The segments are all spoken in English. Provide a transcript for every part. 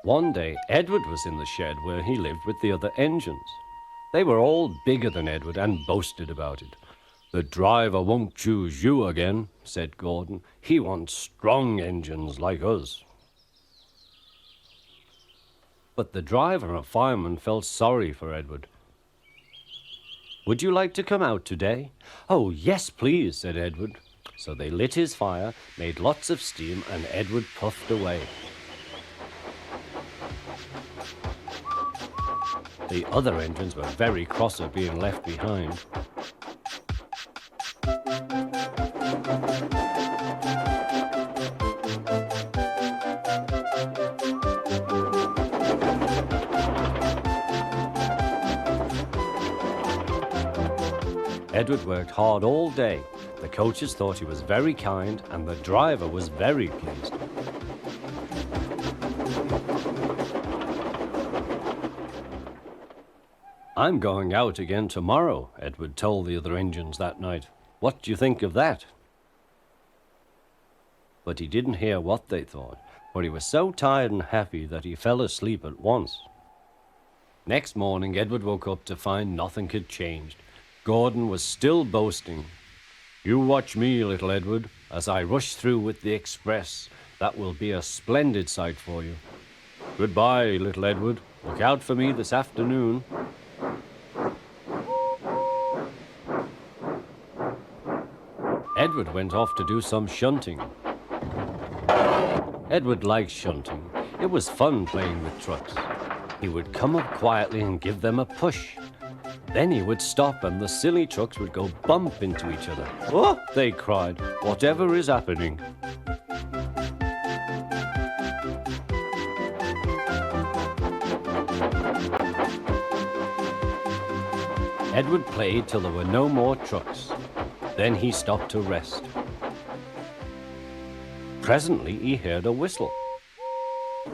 One day, Edward was in the shed where he lived with the other engines. They were all bigger than Edward and boasted about it. "The driver won't choose you again," said Gordon. "He wants strong engines like us." But the driver and fireman felt sorry for Edward. "Would you like to come out today?" "Oh, yes, please," said Edward. So they lit his fire, made lots of steam, and Edward puffed away. The other engines were very cross at being left behind. Edward worked hard all day. The coaches thought he was very kind, and the driver was very pleased. "I'm going out again tomorrow," Edward told the other engines that night. "What do you think of that?" But he didn't hear what they thought, for he was so tired and happy that he fell asleep at once. Next morning, Edward woke up to find nothing had changed. Gordon was still boasting. "You watch me, little Edward, as I rush through with the express. That will be a splendid sight for you. Goodbye, little Edward. Look out for me this afternoon." Edward went off to do some shunting. Edward liked shunting. It was fun playing with trucks. He would come up quietly and give them a push. Then he would stop and the silly trucks would go bump into each other. "Oh!" they cried. "Whatever is happening?" Edward played till there were no more trucks. Then he stopped to rest. Presently he heard a whistle.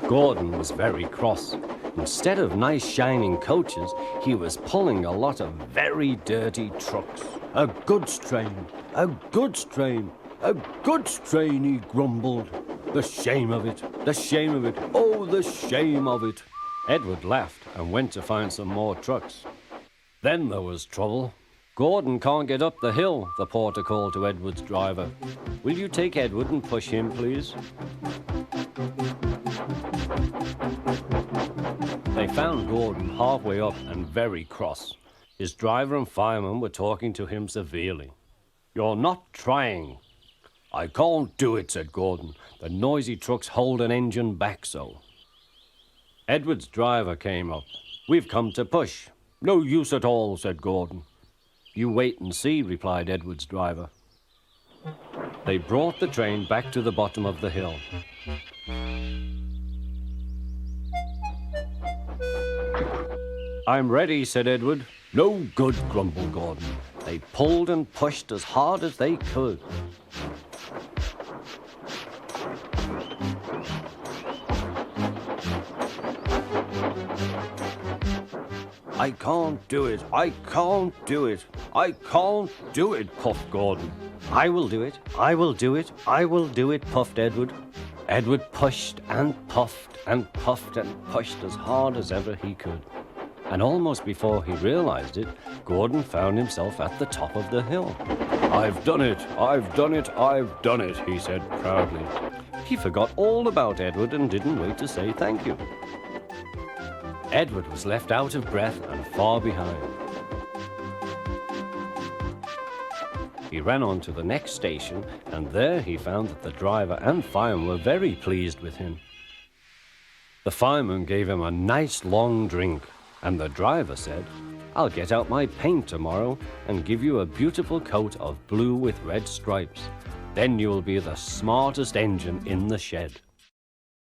Gordon was very cross. Instead of nice shining coaches, he was pulling a lot of very dirty trucks. "A goods train, a goods train, a goods train," he grumbled. "The shame of it, the shame of it, oh, the shame of it." Edward laughed and went to find some more trucks. Then there was trouble. "Gordon can't get up the hill," the porter called to Edward's driver. "Will you take Edward and push him, please?" They found Gordon halfway up and very cross. His driver and fireman were talking to him severely. "You're not trying." "I can't do it," said Gordon. "The noisy trucks hold an engine back so." Edward's driver came up. "We've come to push." "No use at all," said Gordon. "You wait and see," replied Edward's driver. They brought the train back to the bottom of the hill. "I'm ready," said Edward. "No good," grumbled Gordon. They pulled and pushed as hard as they could. "I can't do it, I can't do it, I can't do it," puffed Gordon. "I will do it, I will do it, I will do it," puffed Edward. Edward pushed and puffed and puffed and pushed as hard as ever he could. And almost before he realized it, Gordon found himself at the top of the hill. "I've done it, I've done it, I've done it," he said proudly. He forgot all about Edward and didn't wait to say thank you. Edward was left out of breath and far behind. He ran on to the next station, and there he found that the driver and fireman were very pleased with him. The fireman gave him a nice long drink, and the driver said, "I'll get out my paint tomorrow and give you a beautiful coat of blue with red stripes. Then you will be the smartest engine in the shed."